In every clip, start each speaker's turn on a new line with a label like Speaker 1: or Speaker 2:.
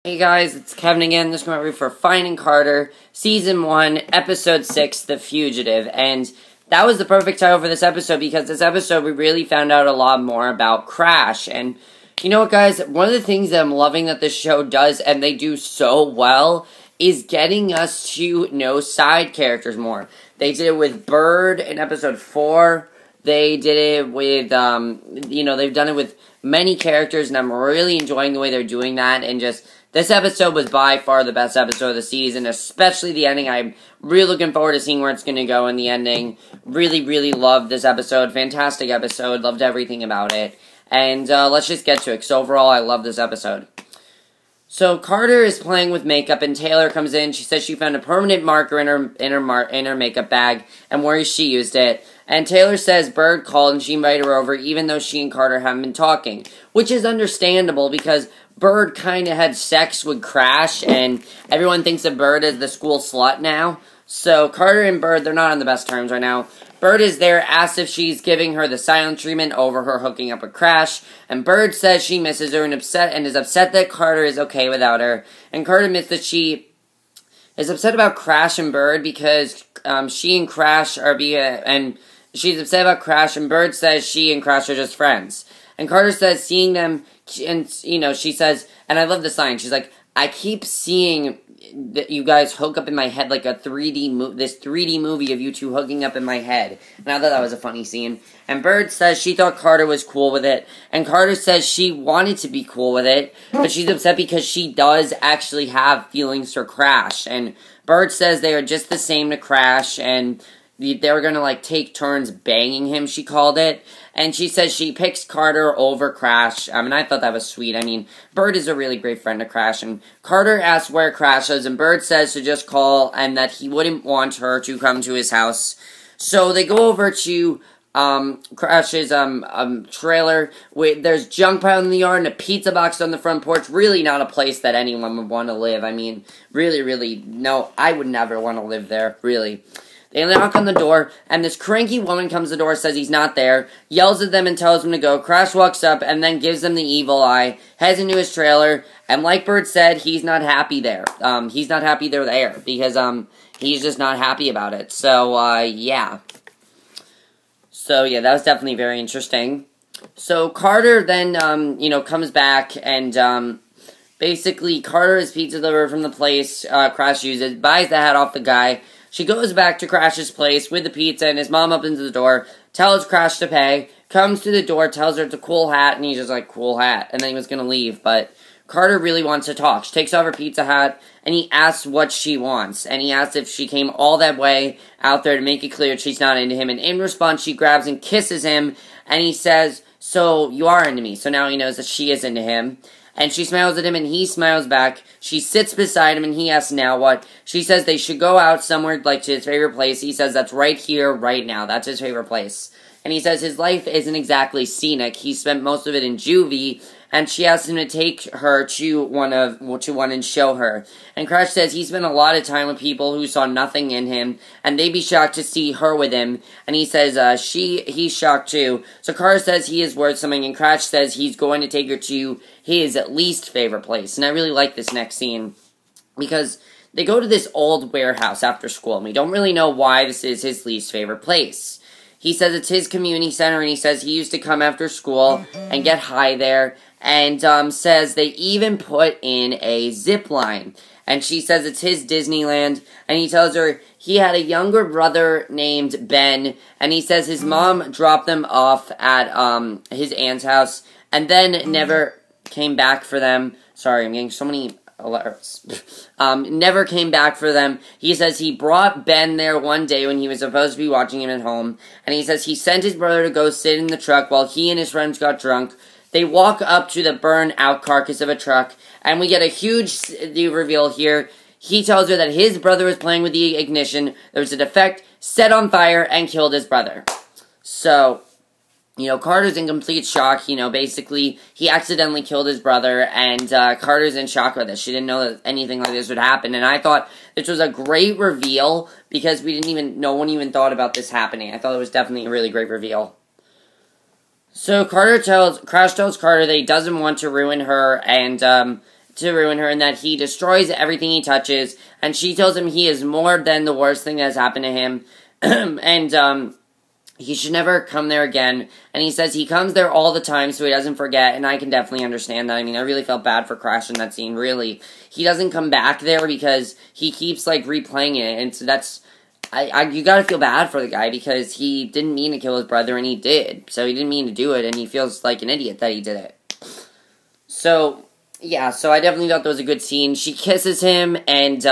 Speaker 1: Hey guys, it's Kevin again. This is going to be for Finding Carter, Season 1, Episode 6, The Fugitive. And that was the perfect title for this episode because this episode we really found out a lot more about Crash. And you know what, guys? One of the things that I'm loving that this show does, and they do so well, is getting us to know side characters more. They did it with Bird in Episode 4. They did it with, they've done it with many characters, and I'm really enjoying the way they're doing that, and just... This episode was by far the best episode of the season, especially the ending. I'm really looking forward to seeing where it's going to go in the ending. Really, really loved this episode. Fantastic episode. Loved everything about it. And let's just get to it, because overall I love this episode. So Carter is playing with makeup, and Taylor comes in. She says she found a permanent marker in her makeup bag, and where she used it. And Taylor says Bird called and she invited her over, even though she and Carter haven't been talking. Which is understandable, because Bird kind of had sex with Crash, and everyone thinks of Bird as the school slut now. So Carter and Bird, they're not on the best terms right now. Bird is there, asks if she's giving her the silent treatment over her hooking up with Crash, and Bird says she misses her and is upset that Carter is okay without her. And Carter admits that she is upset about Crash and Bird because she and Crash are and she's upset about Crash, and Bird says she and Crash are just friends. And Carter says seeing them, and, she says, and I love this line, she's like, I keep seeing that you guys hook up in my head like a 3D movie of you two hooking up in my head. And I thought that was a funny scene. And Bird says she thought Carter was cool with it. And Carter says she wanted to be cool with it, but she's upset because she does actually have feelings for Crash. And Bird says they are just the same to Crash, and they were gonna, take turns banging him, she called it. And she says she picks Carter over Crash. And I thought that was sweet. Bird is a really great friend to Crash. And Carter asks where Crash is, and Bird says to just call, and that he wouldn't want her to come to his house. So they go over to Crash's trailer. There's junk pile in the yard and a pizza box on the front porch. Really not a place that anyone would want to live. Really, really, no, I would never want to live there, really. They knock on the door, and this cranky woman comes to the door, says he's not there, yells at them and tells them to go. Crash walks up and then gives them the evil eye, heads into his trailer, and like Bird said, he's not happy there. He's not happy they're there, because, he's just not happy about it. So, yeah. So, yeah, that was definitely very interesting. So, Carter then, comes back, and, basically, Carter has pizza delivered from the place Crash uses, buys the hat off the guy. She goes back to Crash's place with the pizza, and his mom opens the door, tells Crash to pay, comes to the door, tells her it's a cool hat, and he's just like, cool hat, and then he was gonna leave, but Carter really wants to talk. She takes off her pizza hat, and he asks what she wants, and he asks if she came all that way out there to make it clear she's not into him, and in response, she grabs and kisses him, and he says, so you are into me, so now he knows that she is into him. And she smiles at him, and he smiles back. She sits beside him, and he asks, now what? She says they should go out somewhere, to his favorite place. He says that's right here, right now. That's his favorite place. And he says his life isn't exactly scenic. He spent most of it in juvie, and she asks him to take her to one and show her. And Crash says he spent a lot of time with people who saw nothing in him, and they'd be shocked to see her with him. And he says he's shocked too. So Carter says he is worth something, and Crash says he's going to take her to his least favorite place. And I really like this next scene, because they go to this old warehouse after school, and we don't really know why this is his least favorite place. He says it's his community center, and he says he used to come after school and get high there, and says they even put in a zip line. And she says it's his Disneyland, and he tells her he had a younger brother named Ben, and he says his mom dropped them off at his aunt's house, and then never came back for them. Sorry, I'm getting so many alerts. Never came back for them. He says he brought Ben there one day when he was supposed to be watching him at home, and he says he sent his brother to go sit in the truck while he and his friends got drunk. They walk up to the burned-out carcass of a truck, and we get a huge reveal here. He tells her that his brother was playing with the ignition, there was a defect, set on fire, and killed his brother. So, Carter's in complete shock. Basically, he accidentally killed his brother, and Carter's in shock with this. She didn't know that anything like this would happen, and I thought this was a great reveal, because no one even thought about this happening. I thought it was definitely a really great reveal. So Crash tells Carter that he doesn't want to ruin her, and to ruin her and that he destroys everything he touches. And she tells him he is more than the worst thing that has happened to him. And, he should never come there again. And he says he comes there all the time so he doesn't forget. And I can definitely understand that. I mean, I really felt bad for Crash in that scene, really. He doesn't come back there because he keeps, like, replaying it. And so that's... you gotta feel bad for the guy because he didn't mean to kill his brother and he did. So he didn't mean to do it and he feels like an idiot that he did it. So, yeah, so I definitely thought that was a good scene. She kisses him and,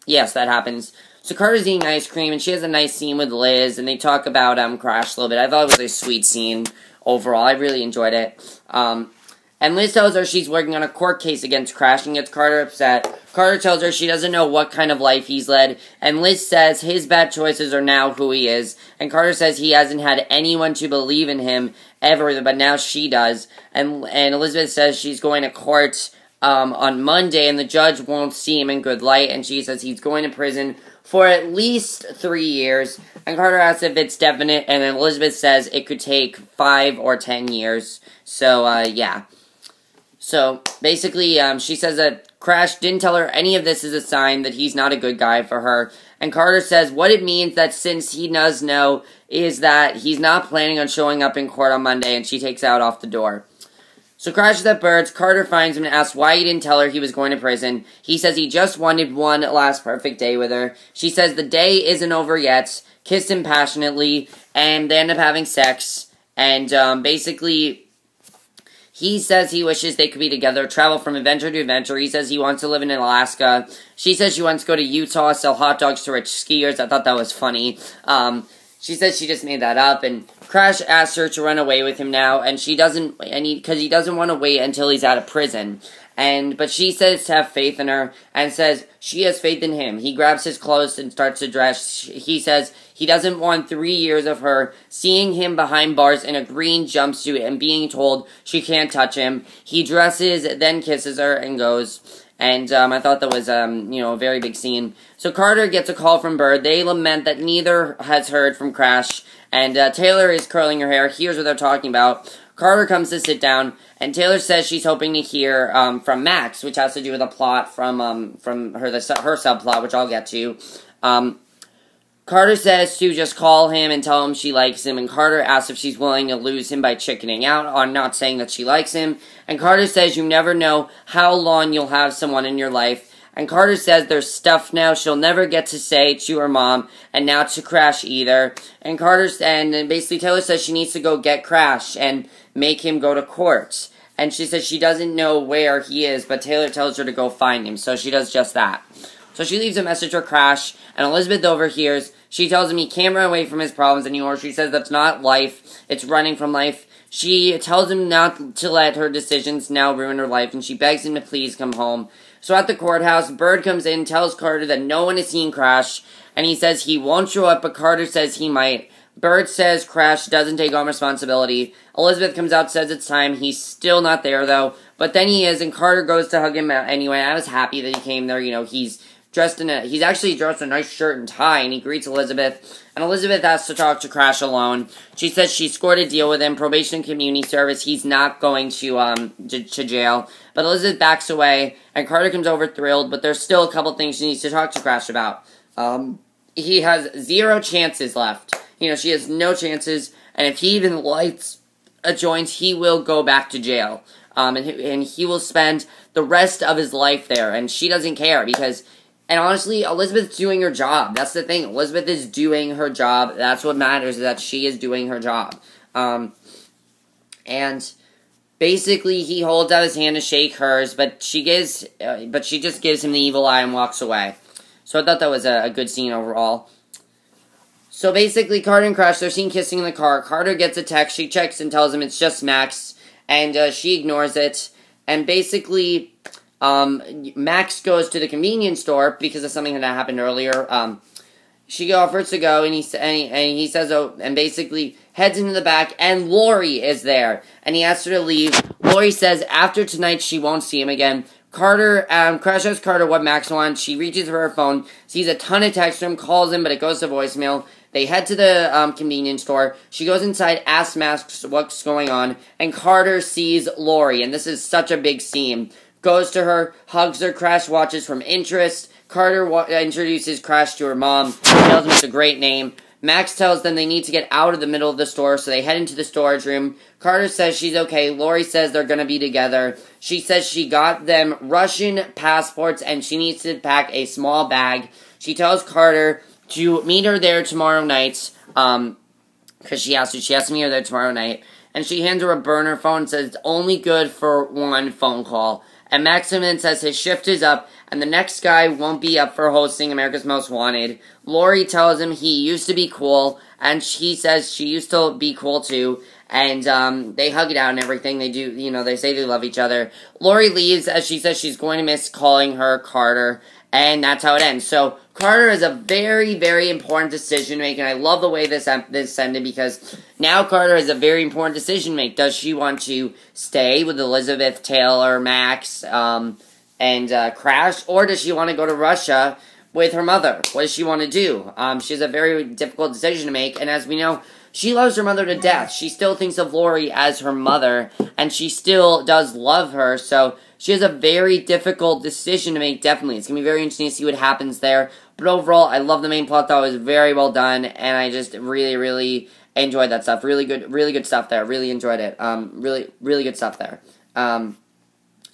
Speaker 1: yes, that happens. So Carter's eating ice cream, and she has a nice scene with Liz, and they talk about Crash a little bit. I thought it was a sweet scene overall. I really enjoyed it. And Liz tells her she's working on a court case against Crash and gets Carter upset. Carter tells her she doesn't know what kind of life he's led, and Liz says his bad choices are now who he is. And Carter says he hasn't had anyone to believe in him ever, but now she does. And Elizabeth says she's going to court on Monday, and the judge won't see him in good light, and she says he's going to prison for at least 3 years. And Carter asks if it's definite, and then Elizabeth says it could take 5 or 10 years. So, yeah. So, basically, she says that Crash didn't tell her any of this is a sign that he's not a good guy for her. And Carter says what it means that since he does know is that he's not planning on showing up in court on Monday, and she takes out off the door. So Crash is at Bird's. Carter finds him and asks why he didn't tell her he was going to prison. He says he just wanted one last perfect day with her. She says the day isn't over yet, kissed him passionately, and they end up having sex. And basically, he says he wishes they could be together, travel from adventure to adventure. He says he wants to live in Alaska. She says she wants to go to Utah, sell hot dogs to rich skiers. I thought that was funny. She says she just made that up, and Crash asks her to run away with him now, and she doesn't, because he doesn't want to wait until he's out of prison. But she says to have faith in her, and says she has faith in him. He grabs his clothes and starts to dress. He says he doesn't want 3 years of her seeing him behind bars in a green jumpsuit and being told she can't touch him. He dresses, then kisses her, and goes. And I thought that was, a very big scene. So Carter gets a call from Bird. They lament that neither has heard from Crash. And Taylor is curling her hair. Here's what they're talking about. Carter comes to sit down, and Taylor says she's hoping to hear from Max, which has to do with a plot from her subplot, which I'll get to. Carter says to just call him and tell him she likes him, and Carter asks if she's willing to lose him by chickening out on not saying that she likes him. And Carter says you never know how long you'll have someone in your life. And Carter says there's stuff now she'll never get to say to her mom, and now to Crash either. And basically Taylor says she needs to go get Crash and make him go to court. And she says she doesn't know where he is, but Taylor tells her to go find him, so she does just that. So she leaves a message for Crash, and Elizabeth overhears. She tells him he can't run away from his problems anymore. She says that's not life, it's running from life. She tells him not to let her decisions now ruin her life, and she begs him to please come home. So at the courthouse, Bird comes in, tells Carter that no one has seen Crash, and he says he won't show up, but Carter says he might. Bird says Crash doesn't take on responsibility. Elizabeth comes out, says it's time. He's still not there, though, but then he is, and Carter goes to hug him anyway. I was happy that he came there. He's actually dressed in a nice shirt and tie, and he greets Elizabeth, and Elizabeth asks to talk to Crash alone. She says she scored a deal with him, probation and community service. He's not going to jail, but Elizabeth backs away, and Carter comes over thrilled, but there's still a couple things she needs to talk to Crash about. He has 0 chances left. She has no chances, and if he even lights a joint, he will go back to jail, and he will spend the rest of his life there, and she doesn't care, and honestly, Elizabeth's doing her job. That's the thing. Elizabeth is doing her job. That's what matters, is that she is doing her job. And basically, he holds out his hand to shake hers, but she just gives him the evil eye and walks away. So I thought that was a good scene overall. So basically, Carter and Crash, they're seen kissing in the car. Carter gets a text. She checks and tells him it's just Max, and she ignores it. And basically, Max goes to the convenience store because of something that happened earlier. She offers to go, and he says, oh, and basically heads into the back, and Lori is there, and he asks her to leave. Lori says after tonight she won't see him again. Crash asks Carter what Max wants. She reaches for her phone, sees a ton of texts from him, calls him, but it goes to voicemail. They head to the convenience store. She goes inside, asks Max what's going on, and Carter sees Lori, and this is such a big scene. goes to her, hugs her. Crash watches from interest. Carter introduces Crash to her mom, tells him it's a great name. Max tells them they need to get out of the middle of the store, so they head into the storage room. Carter says she's okay. Lori says they're going to be together. She says she got them Russian passports, and she needs to pack a small bag. She tells Carter to meet her there tomorrow night, because she has to meet her there tomorrow night. And she hands her a burner phone and says it's only good for one phone call. And Maximin says his shift is up, and the next guy won't be up for hosting America's Most Wanted. Lori tells him he used to be cool, and he says she used to be cool too. And they hug it out and everything. They do, they say they love each other. Lori leaves as she says she's going to miss calling her Carter, and that's how it ends. So Carter is a very, very important decision to make, and I love the way this ended, because now Carter has a very important decision to make. Does she want to stay with Elizabeth, Taylor, Max, and Crash, or does she want to go to Russia with her mother? What does she want to do? She has a very difficult decision to make, and as we know, she loves her mother to death. She still thinks of Lori as her mother, and she still does love her, so she has a very difficult decision to make, definitely. It's going to be very interesting to see what happens there. But overall, I love the main plot, though. It was very well done, and I just really, really enjoyed that stuff. Really good stuff there. Really enjoyed it. Really good stuff there. So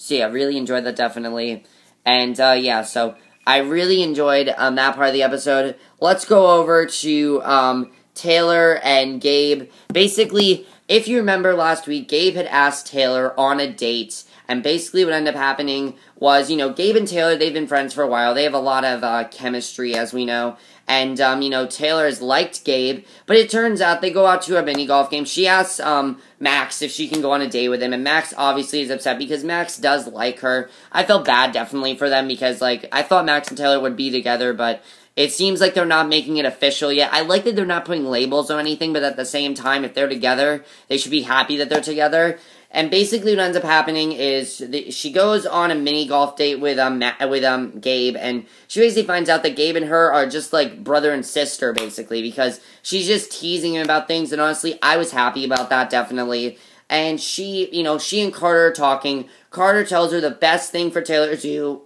Speaker 1: yeah, really enjoyed that, definitely. And yeah, so I really enjoyed that part of the episode. Let's go over to Taylor and Gabe. Basically, if you remember last week, Gabe had asked Taylor on a date, and basically what ended up happening was, Gabe and Taylor, they've been friends for a while. They have a lot of chemistry, as we know. And, Taylor has liked Gabe, but it turns out they go out to a mini golf game. She asks Max if she can go on a date with him, and Max obviously is upset because Max does like her. I felt bad, definitely, for them because, I thought Max and Taylor would be together, but it seems like they're not making it official yet. I like that they're not putting labels or anything, but at the same time, if they're together, they should be happy that they're together. And basically what ends up happening is she goes on a mini golf date with Gabe, and she basically finds out that Gabe and her are just like brother and sister, basically, because she's just teasing him about things, and honestly, I was happy about that, definitely. And she and Carter are talking. Carter tells her the best thing for Taylor to do,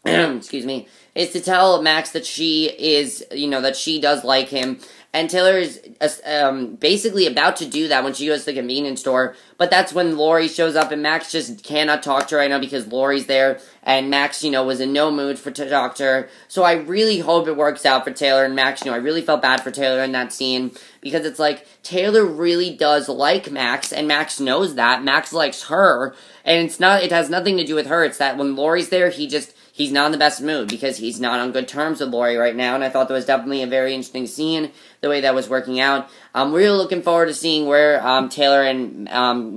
Speaker 1: excuse me, is to tell Max that she is, that she does like him. And Taylor is basically about to do that when she goes to the convenience store. But that's when Lori shows up, and Max just cannot talk to her right now because Lori's there. And Max, was in no mood to talk to her. So I really hope it works out for Taylor and Max. I really felt bad for Taylor in that scene, because it's like, Taylor really does like Max, and Max knows that. Max likes her, and it has nothing to do with her. It's that when Lori's there, he's not in the best mood because he's not on good terms with Lori right now, and I thought that was definitely a very interesting scene, the way that was working out. I'm really looking forward to seeing where Taylor and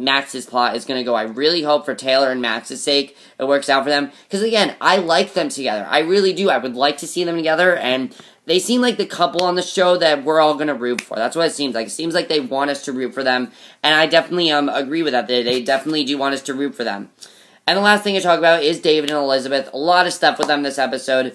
Speaker 1: Max's plot is going to go. I really hope for Taylor and Max's sake it works out for them, because again, I like them together. I really do. I would like to see them together, and they seem like the couple on the show that we're all going to root for. That's what it seems like. It seems like they want us to root for them, and I definitely agree with that. They definitely do want us to root for them. And the last thing to talk about is David and Elizabeth. A lot of stuff with them this episode.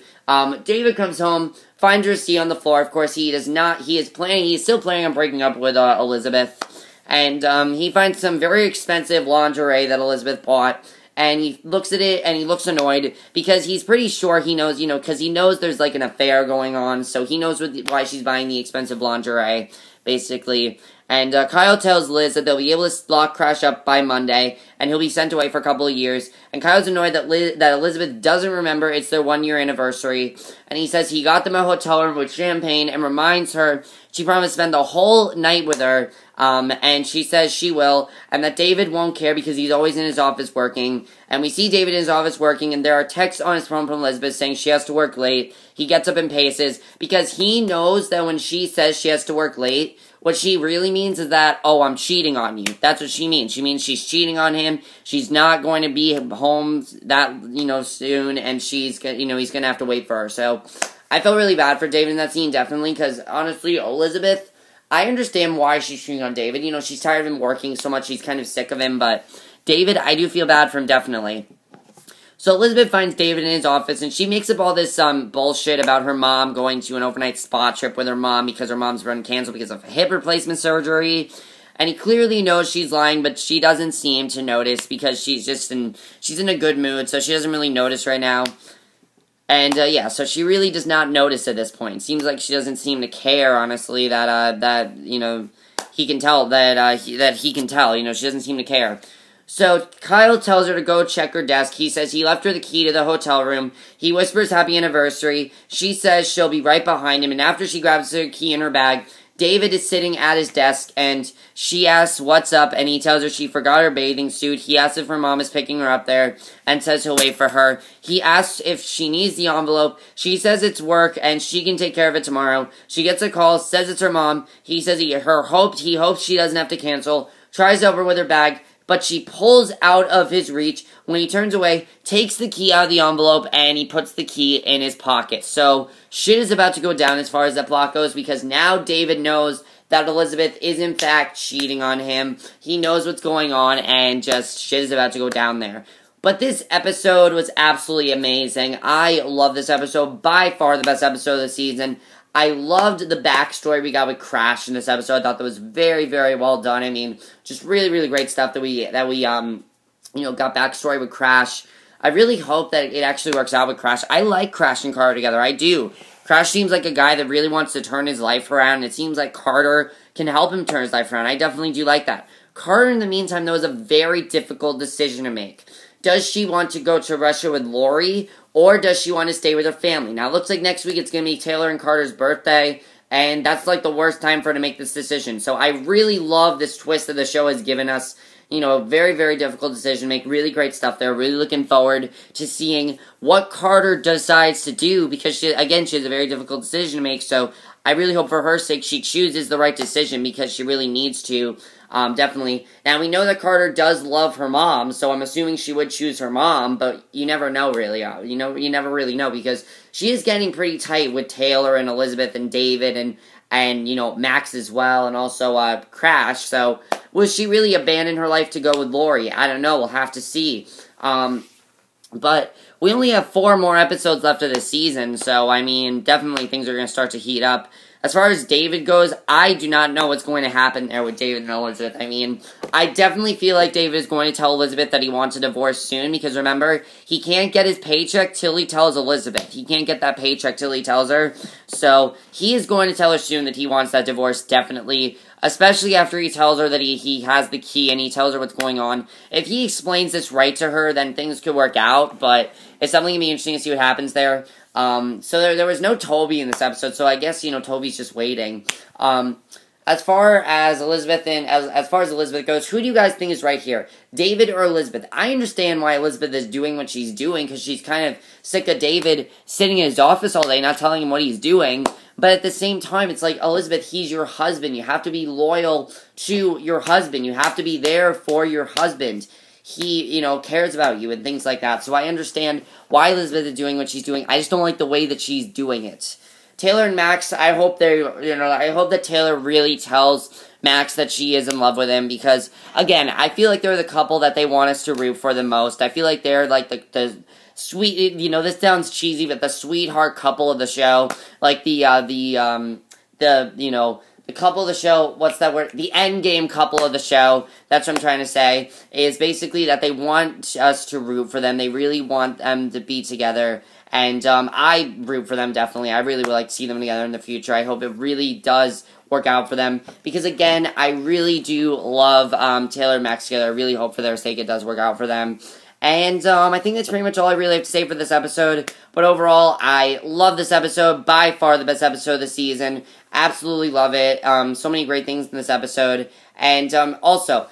Speaker 1: David comes home, finds her seat on the floor. Of course, he's still planning on breaking up with Elizabeth. And he finds some very expensive lingerie that Elizabeth bought. And he looks at it, and he looks annoyed, because he's pretty sure he knows, because he knows there's, an affair going on, so he knows why she's buying the expensive lingerie, basically. And Kyle tells Liz that they'll be able to lock Crash up by Monday, and he'll be sent away for a couple of years. And Kyle's annoyed that Elizabeth doesn't remember it's their 1-year anniversary. And he says he got them a hotel room with champagne, and reminds her she promised to spend the whole night with her. And she says she will, and that David won't care because he's always in his office working. And we see David in his office working, and there are texts on his phone from Elizabeth saying she has to work late. He gets up and paces, because he knows that when she says she has to work late, what she really means is that, oh, I'm cheating on you. That's what she means. She means she's cheating on him. She's not going to be home that, soon, and he's going to have to wait for her. So I felt really bad for David in that scene, definitely, because honestly, Elizabeth, I understand why she's cheating on David. She's tired of him working so much, she's kind of sick of him, but David, I do feel bad for him, definitely. So Elizabeth finds David in his office, and she makes up all this bullshit about her mom going to an overnight spa trip with her mom because her mom's been canceled because of hip replacement surgery. and he clearly knows she's lying, but she doesn't seem to notice because she's in a good mood, so she doesn't really notice right now. And, yeah, so she really does not notice at this point. Seems like she doesn't seem to care, honestly, that he can tell, that he can tell, she doesn't seem to care. So, Kyle tells her to go check her desk. He says he left her the key to the hotel room. He whispers happy anniversary. She says she'll be right behind him, and after she grabs the key in her bag, David is sitting at his desk, and she asks what's up, and he tells her she forgot her bathing suit. He asks if her mom is picking her up there, and says he'll wait for her. He asks if she needs the envelope. She says it's work, and she can take care of it tomorrow. She gets a call, says it's her mom. He says he hopes she doesn't have to cancel. Tries over with her bag, but she pulls out of his reach. When he turns away, takes the key out of the envelope, and he puts the key in his pocket. So, shit is about to go down as far as that plot goes, because now David knows that Elizabeth is in fact cheating on him. He knows what's going on, and just shit is about to go down there. But this episode was absolutely amazing. I love this episode. By far the best episode of the season. I loved the backstory we got with Crash in this episode. I thought that was very, very well done. I mean, just really, really great stuff that we got backstory with Crash. I really hope that it actually works out with Crash. I like Crash and Carter together. I do. Crash seems like a guy that really wants to turn his life around. It seems like Carter can help him turn his life around. I definitely do like that. Carter, in the meantime, though, is a very difficult decision to make. Does she want to go to Russia with Lori, or does she want to stay with her family? Now, it looks like next week it's going to be Taylor and Carter's birthday, and that's like the worst time for her to make this decision. So I really love this twist that the show has given us. A very, very difficult decision to make. Really great stuff there. Really looking forward to seeing what Carter decides to do, because, she has a very difficult decision to make, so I really hope for her sake she chooses the right decision, because she really needs to. Definitely. Now, we know that Carter does love her mom, so I'm assuming she would choose her mom, but you never know, really. You never really know, because she is getting pretty tight with Taylor and Elizabeth and David and Max as well, and also, Crash, so will she really abandon her life to go with Lori? I don't know, we'll have to see. But we only have 4 more episodes left of the season, so, I mean, definitely things are going to start to heat up. As far as David goes, I do not know what's going to happen there with David and Elizabeth. I mean, I definitely feel like David is going to tell Elizabeth that he wants a divorce soon, because remember, he can't get his paycheck till he tells Elizabeth. He can't get that paycheck till he tells her. So, he is going to tell her soon that he wants that divorce, definitely. Especially after he tells her that he has the key and he tells her what's going on. If he explains this right to her, then things could work out, but it's definitely going to be interesting to see what happens there. So there was no Toby in this episode, so I guess, Toby's just waiting. As far as Elizabeth goes, who do you guys think is right here? David or Elizabeth? I understand why Elizabeth is doing what she's doing, because she's kind of sick of David sitting in his office all day, not telling him what he's doing. But at the same time, it's like, Elizabeth, he's your husband. You have to be loyal to your husband. You have to be there for your husband. He, cares about you and things like that. So I understand why Elizabeth is doing what she's doing. I just don't like the way that she's doing it. Taylor and Max, I hope that Taylor really tells Max that she is in love with him, because, again, I feel like they're the couple that they want us to root for the most. I feel like they're, like, the sweet, this sounds cheesy, but the sweetheart couple of the show, like the couple of the show, what's that word? The end game couple of the show, that's what I'm trying to say, is basically that they want us to root for them. They really want them to be together, and I root for them, definitely. I really would like to see them together in the future. I hope it really does work out for them, because, again, I really do love Taylor and Max together. I really hope for their sake it does work out for them. And I think that's pretty much all I really have to say for this episode. But overall, I love this episode. By far the best episode of the season. Absolutely love it. So many great things in this episode. And also,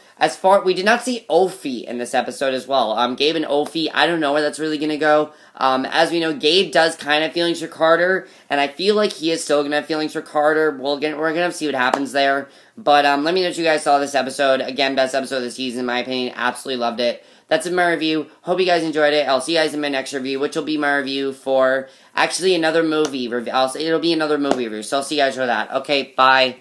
Speaker 1: we did not see Ophi in this episode as well. Gabe and Ophi, I don't know where that's really going to go. As we know, Gabe does kind of feelings for Carter, and I feel like he is still going to have feelings for Carter. We're going to see what happens there. But let me know what you guys saw this episode. Again, best episode of the season, in my opinion. Absolutely loved it. That's it, my review. Hope you guys enjoyed it. I'll see you guys in my next review, which will be my review for, actually, another movie review. It'll be another movie review, so I'll see you guys for that. Okay, bye.